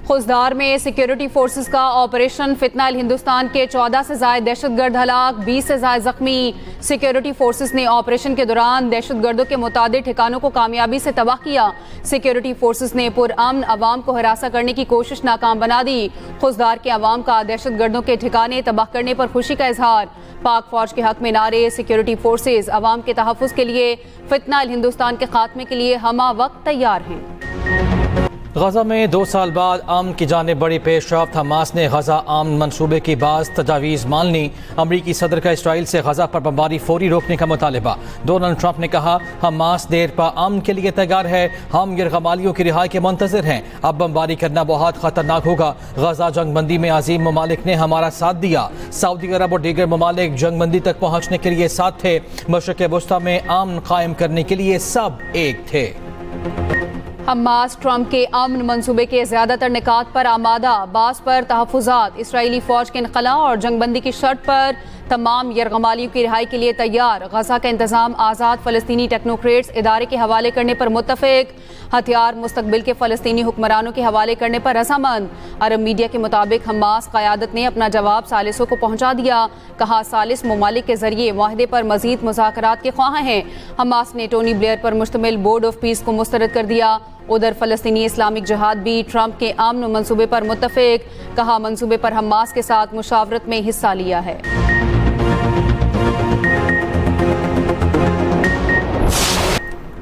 खुजदार में security forces का operation फितना हिंदुस्तान के 14 से ज्यादा दहशतगर्द हलाक, 20 से ज्यादा जख्मी। सिक्योरिटी फोर्सेस ने ऑपरेशन के दौरान दहशतगर्दों के मुतादिद ठिकानों को कामयाबी से तबाह किया। सिक्योरिटी फोर्सेस ने पुरअमन अवाम को हरासा करने की कोशिश नाकाम बना दी। खुजदार के अवाम का दहशतगर्दों के ठिकाने तबाह करने पर खुशी का इजहार। पाक फौज के हक में नारे। सिक्योरिटी फोर्सेस अवाम के तहफ़्फ़ुज़ के लिए फितना हिंदुस्तान के खात्मे के लिए हमा वक्त तैयार हैं। गजा में 2 साल बाद अमन की जानिब बड़ी पेशरफ्त। हमास ने गजा अमन मनसूबे की बाज़ तजावीज़ मान ली। अमरीकी सदर का इसराइल से गजा पर बमबारी फौरी रोकने का मुतालबा। डोनाल्ड ट्रंप ने कहा हमास देर पा अमन के लिए तैयार है, हम यरगमालियों की रिहाई के मुंतज़िर हैं। अब बमबारी करना बहुत ख़तरनाक होगा। गजा जंगबंदी में अजीम ममालिक ने हमारा साथ दिया। सऊदी अरब और दीगर ममालिक जंगबंदी तक पहुँचने के लिए साथ थे। मशरिक़ वुस्ता में अमन कायम करने के लिए सब एक थे। हमास ट्रंप के अमन मंसूबे के ज़्यादातर निकात पर आमादा। बास पर तहफ़्फ़ुज़ात। इसराइली फ़ौज के इनक़ला और जंगबंदी की शर्त पर तमाम यरगमालियों की रिहाई के लिए तैयार। गजा का इंतज़ाम आज़ाद फ़लस्तीनी टेक्नोक्रेट्स इदारे के हवाले करने पर मुत्तफ़िक। हथियार मुस्तक़बिल के फ़लस्तीनी हुक्मरानों के हवाले करने पर रज़ामंद। अरब मीडिया के मुताबिक हमास क़यादत ने अपना जवाब सालिसों को पहुँचा दिया। कहा सालिस ममालिक के ज़रिए माहदे पर मज़ीद मुज़ाकरात के ख्वाह हैं। हमास ने टोनी ब्लेयर पर मुश्तमिल बोर्ड ऑफ पीस को मुस्तरद कर दिया। उधर फ़लस्तीनी इस्लामिक जिहाद भी ट्रंप के अमन मंसूबे पर मुत्तफ़िक। कहा मंसूबे पर हमास के साथ मुशावरत में हिस्सा लिया है।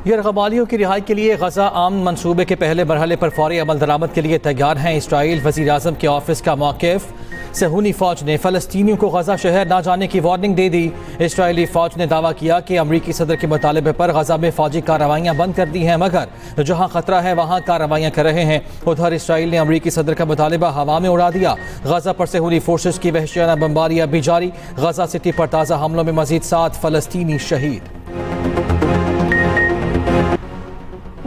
यरगमालियों की रिहाई के लिए गजा अमन मनसूबे के पहले मरहले पर फौरी अमल दरामद के लिए तैयार हैं। इसराइल वज़ीर आज़म के ऑफिस का मौक़िफ़। सहूनी फ़ौज ने फ़लस्तीनियों को गजा शहर न जाने की वार्निंग दे दी। इसराइली फ़ौज ने दावा किया कि अमरीकी सदर के मुतालबे पर गजा में फ़ौजी कार्रवाइयाँ बंद कर दी हैं, मगर जहाँ ख़तरा है वहाँ कार्रवाइयाँ कर रहे हैं। उधर इसराइल ने अमरीकी सदर का मुतालबा हवा में उड़ा दिया। गजा पर सहूनी फोर्सेस की वहशियाना बमबारी अब भी जारी। गजा सिटी पर ताज़ा हमलों में मज़ीद 7 फ़लस्तीनी शहीद।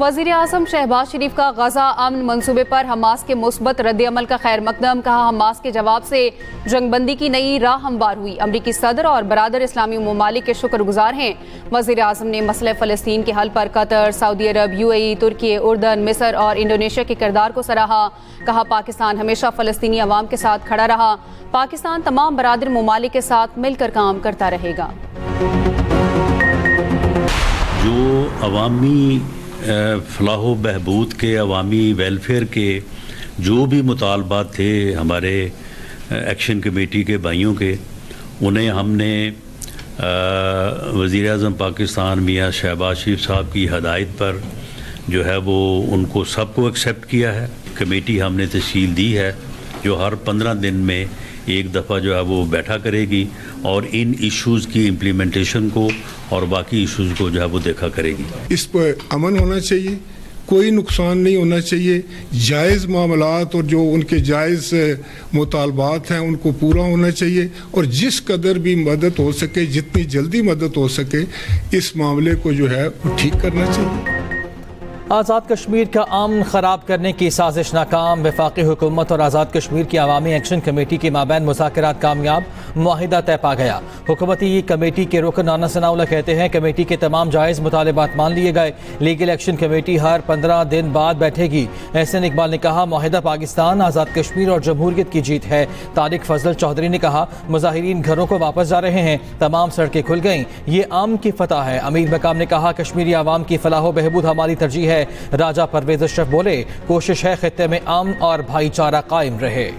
वज़ीर आज़म शहबाज शरीफ का गजा अमन मंसूबे पर हमास के मुस्बत रद्द अमल का खैर मकदम। कहा हमास के जवाब से जंगबंदी की नई राह हमवार हुई। अमरीकी सदर और बरादर इस्लामी ममालिक के शुक्रगुजार हैं। वज़ीर आज़म ने मसले फ़लस्तीन के हल पर कतर, सऊदी अरब, UAE, तुर्की, उर्दन, मिस्र और इंडोनेशिया के किरदार को सराहा। कहा पाकिस्तान हमेशा फ़लस्तीनी अवाम के साथ खड़ा रहा। पाकिस्तान तमाम बरादर ममालिक के साथ मिलकर काम करता रहेगा। जो अवामी फलाह बहबूद के, अवामी वेलफेयर के जो भी मुतालबात थे हमारे एक्शन कमेटी के भाइयों के, उन्हें हमने वज़ीर आज़म पाकिस्तान मियाँ शहबाज शरीफ साहब की हदायत पर जो है वो उनको सबको एक्सेप्ट किया है। कमेटी हमने तश्कील दी है जो हर 15 दिन में एक दफ़ा जो है वो बैठा करेगी और इन इश्यूज़ की इम्प्लीमेंटेशन को और बाकी इश्यूज़ को जो है वो देखा करेगी। इस पर अमन होना चाहिए, कोई नुकसान नहीं होना चाहिए। जायज़ मामलात और जो उनके जायज़ मुतालबात हैं उनको पूरा होना चाहिए और जिस कदर भी मदद हो सके, जितनी जल्दी मदद हो सके, इस मामले को जो है वो ठीक करना चाहिए। आज़ाद कश्मीर का अमन ख़राब करने की साजिश नाकाम। वफाकी हुकूमत और आज़ाद कश्मीर की अवामी एक्शन कमेटी के माबैन मुज़ाकरात कामयाब। मुआहिदा तय पा गया। हुकूमती कमेटी के रुकन नाना सनाउल्लाह कहते हैं कमेटी के तमाम जायज़ मुतालबात मान लिए गए। लीगल एक्शन कमेटी हर 15 दिन बाद बैठेगी। एहसन इकबाल ने कहा मुआहिदा पाकिस्तान, आज़ाद कश्मीर और जमहूरियत की जीत है। तारिक फजल चौधरी ने कहा मुजाहिरीन घरों को वापस जा रहे हैं, तमाम सड़कें खुल गईं, ये अमन की फतह है। अमीर मकाम ने कहा कश्मीरी आवाम की फलाह बहबूद हमारी तरजीह है। राजा परवेज अशरफ बोले कोशिश है खित्ते में अमन और भाईचारा कायम रहे।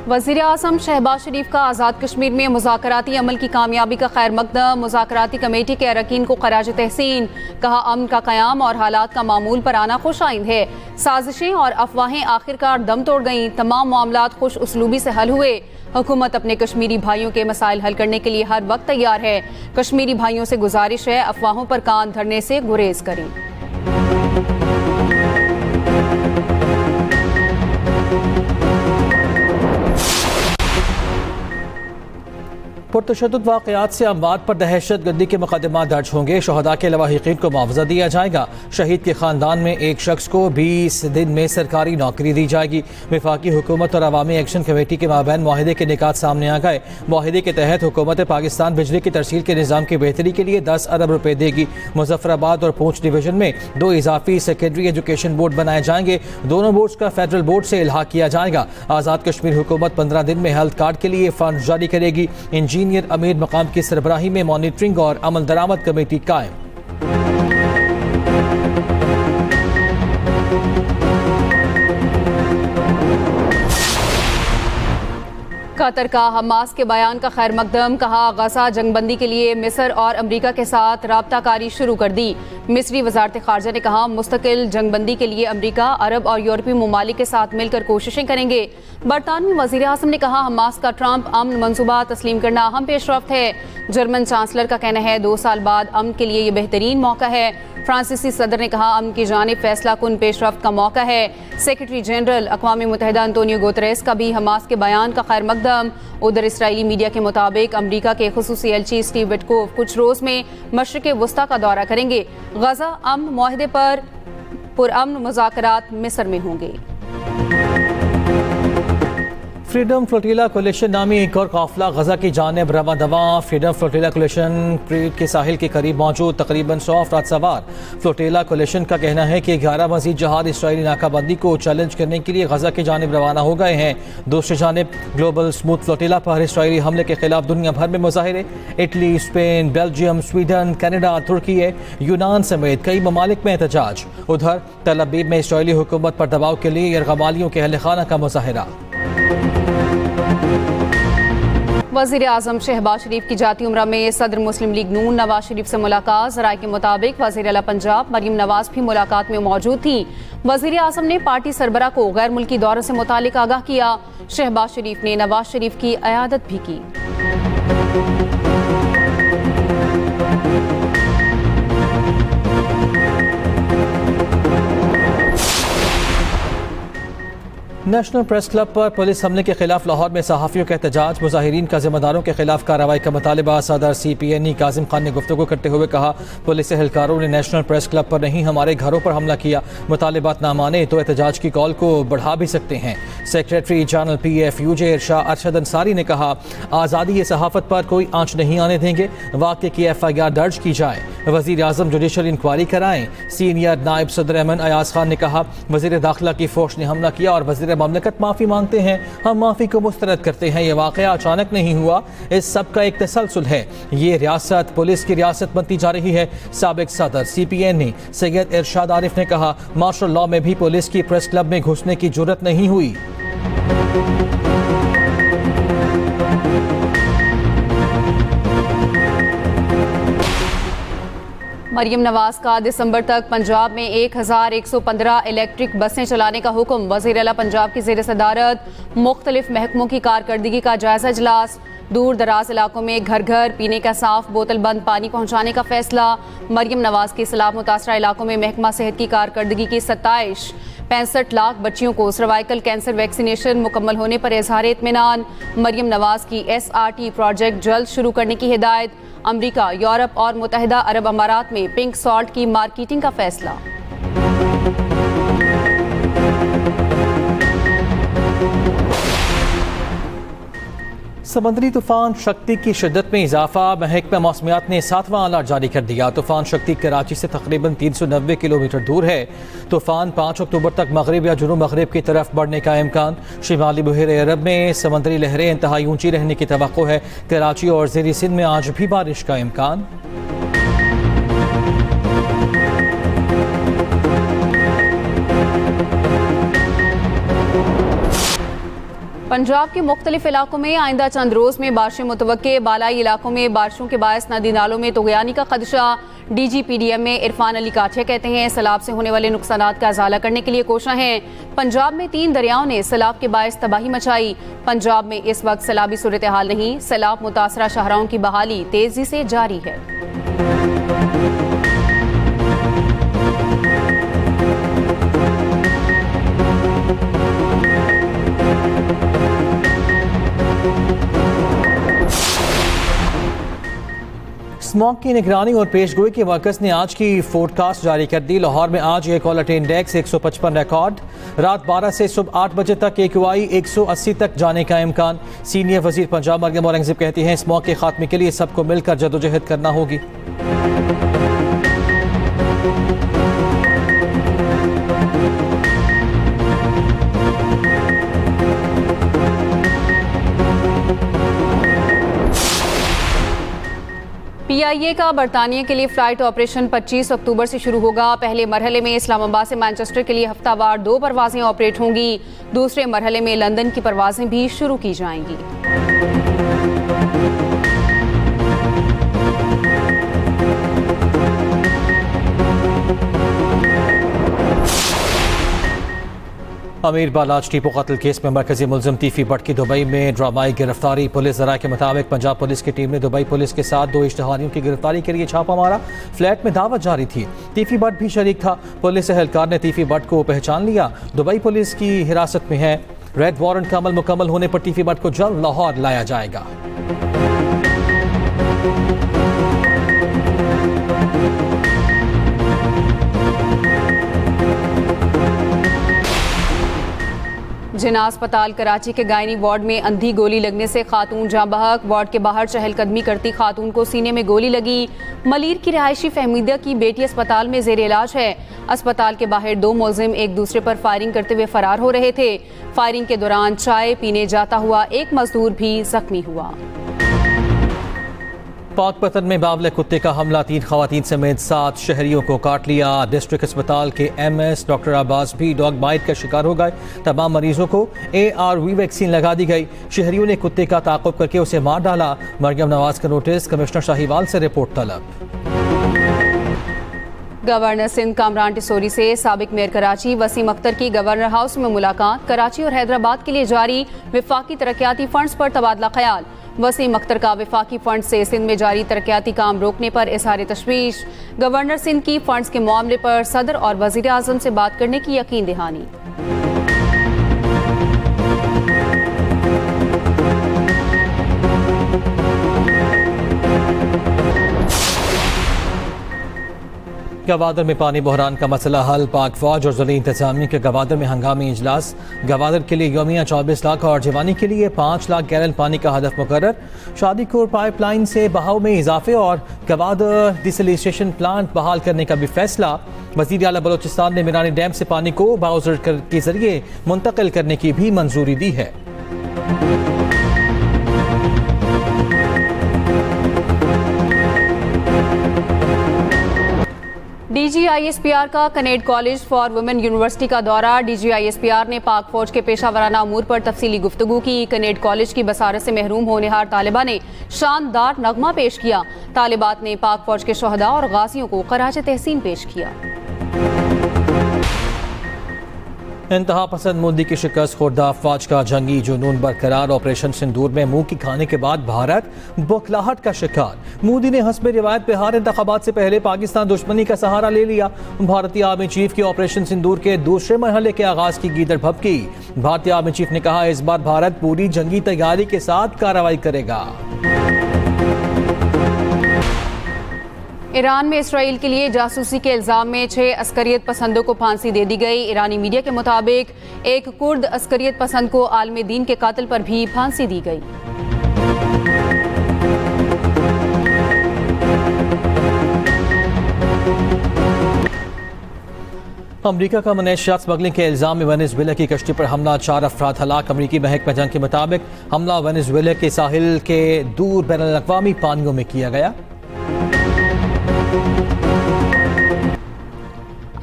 वज़ीर आज़म शहबाज शरीफ का आज़ाद कश्मीर में मुज़ाकराती अमल की कामयाबी का खैर मकदम। मुज़ाकराती कमेटी के अरकान को खराज तहसीन। कहा अमन का क़याम और हालात का मामूल पर आना खुश आइंद है। साजिशें और अफवाहें आखिरकार दम तोड़ गईं। तमाम मामलात खुश उसलूबी से हल हुए। हुकूमत अपने कश्मीरी भाइयों के मसाइल हल करने के लिए हर वक्त तैयार है। कश्मीरी भाइयों से गुजारिश है अफवाहों पर कान धरने से गुरेज करें। पुरतशद्दुद वाक़यात से अमवात पर दहशत गर्दी के मुकदमा दर्ज होंगे। शहदा के लवाहिकीन को मुआवजा दिया जाएगा। शहीद के खानदान में एक शख्स को 20 दिन में सरकारी नौकरी दी जाएगी। वफाकी हुकूमत और अवामी एक्शन कमेटी के माबैन मुआहिदे के निकात सामने आ गए। मुआहिदे के तहत हुकूमत पाकिस्तान बिजली की तरसील के निज़ाम की बेहतरी के लिए 10 अरब रुपए देगी। मुजफ्फराबाद और पूंछ डिवीजन में 2 इजाफी सेकेंडरी एजुकेशन बोर्ड बनाए जाएंगे। दोनों बोर्ड्स का फेडरल बोर्ड से इल्हाक किया जाएगा। आज़ाद कश्मीर हुकूमत 15 दिन में हेल्थ कार्ड के लिए फंड जारी करेगी। इंजीनियर अमीर मकाम की सरबराही में मॉनिटरिंग और अमल दरामद कमेटी कायम। कतर का हमास के बयान का खैर मकदम, कहा गजा जंगबंदी के लिए मिस्र और अमरीका के साथ राब्ताकारी शुरू कर दी। मिस्री वजारत खारजा ने कहा मुस्तकिल जंगबंदी के लिए अमरीका, अरब और यूरोपीय ममालिक के साथ मिलकर कोशिशें करेंगे। बरतानवी वज़ीर आज़म ने कहा हमास का ट्रंप अमन मंसूबा तस्लीम करना अहम पेशरफ्त है। जर्मन चांसलर का कहना है 2 साल बाद अमन के लिए ये बेहतरीन मौका है। फ्रांसीसी सदर ने कहा अमन की जानिब फैसला कुन पेशरफ्त का मौका है। सेक्रेटरी जनरल अक़वाम मुत्तहिदा अंतोनियो गुतरेस का भी हमास के बयान का खैर मकदम। उधर इसराइली मीडिया के मुताबिक अमरीका के खुसूसी एलची स्टीव विटकोव कुछ रोज में मशरिक़ वुस्ता का दौरा करेंगे। गजा अमन मुआहदे पर पुरअमन मुज़ाकरात मिस्र में होंगे। फ्रीडम फ्लोटिला कोलिशन नामी एक और काफिला गजा की जानिब रवा दवा। फ्रीडम फ्लोटिला कोलिशन क्रीट के साहिल के करीब मौजूद तकरीबन 100 अफराद सवार फ्लोटिला कोलिशन का कहना है कि 11 मजीद जहाज इसराइली नाकाबंदी को चैलेंज करने के लिए गजा की जानिब रवाना हो गए हैं। दूसरी जानिब ग्लोबल स्मूथ फ्लोटिला पर इसराइली हमले के खिलाफ दुनिया भर में मुजाहिरे। Italy, Spain, Belgium, Sweden, Canada, तुर्की, यूनान समेत कई ममालिक में एहतजाज। उधर तल अवीव में इसराइली हुकूमत पर दबाव के लिए यरगमालियों के अहल खाना का मुजाहिरा। वज़ीर आज़म शहबाज शरीफ की जाती उम्रा में सदर मुस्लिम लीग नून नवाज शरीफ से मुलाकात। ज़राए के मुताबिक वज़ीर आला पंजाब मरियम नवाज भी मुलाकात में मौजूद थी। वज़ीर आज़म ने पार्टी सरबरा को गैर मुल्की दौरे से मुतालिक आगाह किया। शहबाज शरीफ ने नवाज शरीफ की अयादत भी की। नेशनल प्रेस क्लब पर पुलिस हमले के खिलाफ लाहौर में सहाफ़ियों का एहतजाज। मुजाहिरीन का जिम्मेदारों के खिलाफ कार्रवाई का मुतालबा। सदर CPNE काजिम खान ने गुफ्तगू करते हुए कहा पुलिस एहलकारों ने नेशनल प्रेस क्लब पर नहीं हमारे घरों पर हमला किया। मुतालबात ना माने तो एहतजाज की कॉल को बढ़ा भी सकते हैं। सेक्रेटरी जनरल PFUJ इरशाद अरशद अंसारी ने कहा आज़ादी सहाफ़त पर कोई आँच नहीं आने देंगे। वाक़े की FIR दर्ज की जाए। वज़ीर आज़म जुडिशल इंक्वायरी कराएं। सीनियर नायब सदर अमन अयाज खान ने कहा वज़ीर दाखिला की फौज ने हमला किया और वज़ीर ममलकत माफ़ी मांगते हैं। हम माफ़ी को मुस्तरद करते हैं। ये वाक़या अचानक नहीं हुआ, इस सब का एक तसलसल है। ये रियासत पुलिस की रियासत बनती जा रही है। साबिक सदर CPNE सैयद इरशाद आरिफ ने कहा मार्शल लॉ में भी पुलिस की प्रेस क्लब में घुसने की जुर्रत नहीं हुई। मरियम नवाज का दिसंबर तक पंजाब में 1115 इलेक्ट्रिक बसें चलाने का हुक्म। वज़ीर आला पंजाब की ज़ेर सदारत मुख्तलिफ महकमों की कारकर्दगी का जायजा इजलास। दूर दराज इलाकों में घर घर पीने का साफ बोतल बंद पानी पहुँचाने का फैसला। मरियम नवाज के सैलाब मुतासरा इलाकों में महकमा सेहत की कारकर्दगी की 27। 65 लाख बच्चियों को सर्वाइकल कैंसर वैक्सीनेशन मुकम्मल होने पर इजहार इत्मीनान। मरियम नवाज की SRT प्रोजेक्ट जल्द शुरू करने की हिदायत। अमरीका, यूरोप और मुत्तहिदा अरब अमारात में पिंक सॉल्ट की मार्केटिंग का फैसला। समंदरी तूफान शक्ति की शिद्दत में इजाफा। महकमा मौसमियात ने 7वां अलर्ट जारी कर दिया। तूफान शक्ति कराची से तकरीबन 390 किलोमीटर दूर है। तूफान 5 अक्टूबर तक मगरिब या जुनूब मगरिब की तरफ बढ़ने का इम्कान। शिमाली बहरे अरब में समंदरी लहरें इंतहाई ऊंची रहने की तवक्को है। कराची और ज़ेरी सिंध में आज भी बारिश का इम्कान। पंजाब के मुख्तलिफ इलाकों में आइंदा चंद रोज में बारिशें मुतवक्के। बालाई इलाकों में बारिशों के बायस नदी नालों में तुगयानी का खदशा। DGPDM में इरफान अली काठिया कहते हैं सैलाब से होने वाले नुकसानात का इजाला करने के लिए कोशा हैं। पंजाब में 3 दरियाओं ने सैलाब के बायस तबाही मचाई। पंजाब में इस वक्त सैलाबी सूरत हाल नहीं। सैलाब मुतासरा शाहराहों की बहाली तेजी से जारी है। स्मॉग की निगरानी और पेशगोई के वर्कर्स ने आज की फोरकास्ट जारी कर दी। लाहौर में आज एयर क्वालिटी इंडेक्स 155 रिकॉर्ड। रात 12 से सुबह 8 बजे तक AQI 180 तक जाने का इम्कान। सीनियर वजीर पंजाब मरियम औरंगजेब कहती हैं स्मॉग के खात्मे के लिए सबको मिलकर जदोजहद करना होगी। PIA का बरतानिया के लिए फ्लाइट ऑपरेशन 25 अक्टूबर से शुरू होगा। पहले मरहले में इस्लामाबाद से मैनचेस्टर के लिए हफ्तावार 2 परवाजें ऑपरेट होंगी। दूसरे मरहले में लंदन की परवाजें भी शुरू की जाएंगी। अमीर बालाज टीपू कत्ल केस में मरकजी मुलजिम तीफी भट्ट की दुबई में ड्रामाई गिरफ्तारी। पुलिस जराये के मुताबिक पंजाब पुलिस की टीम ने दुबई पुलिस के साथ 2 इश्तहारियों की गिरफ्तारी के लिए छापा मारा। फ्लैट में दावत जारी थी, तीफी भट्ट भी शरीक था। पुलिस एहलकार ने तीफी भट्ट को पहचान लिया, दुबई पुलिस की हिरासत में है। रेड वारंट का अमल मुकम्मल होने पर तीफी भट्ट को जल्द लाहौर लाया जाएगा। जिना अस्पताल कराची के गायनी वार्ड में अंधी गोली लगने से खातून जाँ बहक। वार्ड के बाहर चहलकदमी करती खातून को सीने में गोली लगी। मलीर की रिहायशी फहमीदा की बेटी अस्पताल में जेर इलाज है। अस्पताल के बाहर 2 मुलजिम एक दूसरे पर फायरिंग करते हुए फरार हो रहे थे। फायरिंग के दौरान चाय पीने जाता हुआ एक मजदूर भी जख्मी हुआ। पाकपतन में बावले कुत्ते का हमला, 3 खवातीन समेत 7 शहरियों को काट लिया। डिस्ट्रिक्ट अस्पताल के MS डॉक्टर अब्बास भी डॉग बाइट का शिकार हो गए। तमाम मरीजों को ARV वैक्सीन लगा दी गई। शहरियों ने कुत्ते का ताक़ुब करके उसे मार डाला। मरियम नवाज का नोटिस, कमिश्नर शाहीवाल से रिपोर्ट तलब। गवर्नर सिंध कामरान टिसोरी से साबिक मेयर कराची वसीम अख्तर की गवर्नर हाउस में मुलाकात। कराची और हैदराबाद के लिए जारी विफाकी तरक्याती फंड्स पर तबादला ख्याल। वसीम अख्तर का विफाकी फंड से सिंध में जारी तरक्याती काम रोकने पर इज़हार तशवीश। गवर्नर सिंध की फंड्स के मामले पर सदर और वजीर आजम से बात करने की यकीन दहानी। गवादर में पानी बहरान का मसला हल, पाक फौज और ज़िली इंतजामिया के गवादर में हंगामी इजलास। गवादर के लिए यौमिया 24 लाख और जवानी के लिए 5 लाख गैलन पानी का हदफ मुकर्रर। शादीकोर पाइपलाइन से बहाव में इजाफे और गवादर डिसैलिनेशन प्लांट बहाल करने का भी फैसला। वज़ीर आला बलोचिस्तान ने मिरानी डैम से पानी को बाउजर के जरिए मुंतकिल करने की भी मंजूरी दी है। DGISPR का कनेड कॉलेज फॉर वुमेन यूनिवर्सिटी का दौरा। DGISPR ने पाक फौज के पेशा वराना अमूर पर तफसीली गुफ्तगू की। कनेड कॉलेज की बसारत से महरूम होनहार तालिबा ने शानदार नगमा पेश किया। तालिबात ने पाक फौज के शहदा और गाजियों को खराज तहसीन पेश किया। इंतहा पसंद मोदी की शिकस्त, खुर्दा अफवाज का जंगी जुनून बरकरार। ऑपरेशन सिंदूर में मुंह की खाने के बाद भारत बौखलाहट का शिकार। मोदी ने हस्बे रिवायत बिहार इंतखाबात से पहले पाकिस्तान दुश्मनी का सहारा ले लिया। भारतीय आर्मी चीफ की ऑपरेशन सिंदूर के दूसरे मरहले के आगाज की गीदड़ भभकी। भारतीय आर्मी चीफ ने कहा इस बार भारत पूरी जंगी तैयारी के साथ कार्रवाई करेगा। ईरान में इसराइल के लिए जासूसी के इल्जाम में 6 अस्करियत पसंदों को फांसी दे दी गई। ईरानी मीडिया के मुताबिक एक कुर्द अस्करियत पसंद को आलम दीन के कातिल पर भी फांसी दी गई। अमरीका का मनेशिया स्मगलिंग के इल्जाम में वेनेजुएला की कश्ती पर हमला, 4 अफराद हलाक। अमरीकी महकमा जंग के मुताबिक हमला वेनेजुएला के साहिल के दूर बैनुल-अक़वामी पानियों में किया गया।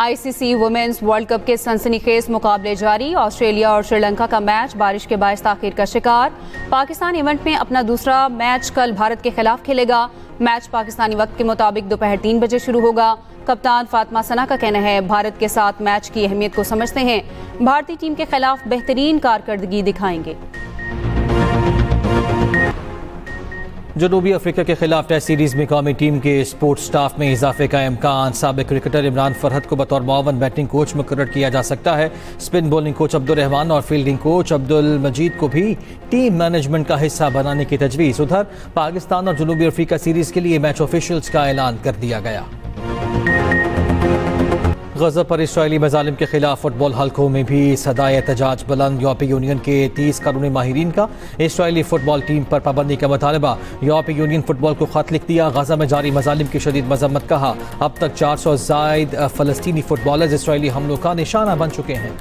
ICC वुमेन्स वर्ल्ड कप के सनसनीखेज मुकाबले जारी। ऑस्ट्रेलिया और श्रीलंका का मैच बारिश के बायस ताखीर का शिकार। पाकिस्तान इवेंट में अपना दूसरा मैच कल भारत के खिलाफ खेलेगा। मैच पाकिस्तानी वक्त के मुताबिक दोपहर 3 बजे शुरू होगा। कप्तान फातिमा सना का कहना है भारत के साथ मैच की अहमियत को समझते हैं। भारतीय टीम के खिलाफ बेहतरीन कारकर्दगी दिखाएंगे। जनूबी अफ्रीका के खिलाफ टेस्ट सीरीज में कौमी टीम के स्पोर्ट्स स्टाफ में इजाफे का इम्कान। साबिक क्रिकेटर इमरान फरहत को बतौर मुआवन बैटिंग कोच मुकर्रर किया जा सकता है। Spin bowling coach Abdul Rahman और फील्डिंग कोच अब्दुल मजीद को भी टीम मैनेजमेंट का हिस्सा बनाने की तजवीज़। उधर पाकिस्तान और जनूबी अफ्रीका सीरीज के लिए मैच ऑफिशियल्स का ऐलान कर दिया गया। गज़ा पर इसराइली मज़ालिम के खिलाफ फुटबॉल हल्कों में भी सदाए एहतजाज बुलंद। यूरोपीय यूनियन के 30 कानूनी माहिरीन का इसराइली फुटबॉल टीम पर पाबंदी का मुतालबा। यूरोपीय यूनियन फुटबॉल को खत लिख दिया। गज़ा में जारी मज़ालिम की शदीद मजम्मत। कहा अब तक 400 ज़ायद फ़लस्तीनी फुटबॉलर्स इसराइली हमलों का निशाना बन चुके हैं।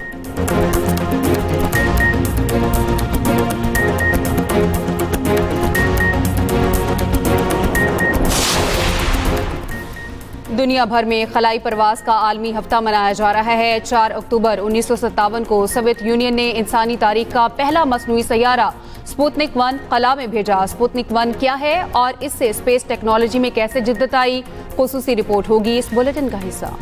दुनिया भर में खलाई परवास का आलमी हफ्ता मनाया जा रहा है। 4 अक्टूबर 1957 को सोवियत यूनियन ने इंसानी तारीख का पहला मसनूई सैयारा स्पुतनिक 1 खला में भेजा। स्पुतनिक 1 क्या है और इससे स्पेस टेक्नोलॉजी में कैसे जिद्दत आई, खुसूसी रिपोर्ट होगी इस बुलेटिन का हिस्सा।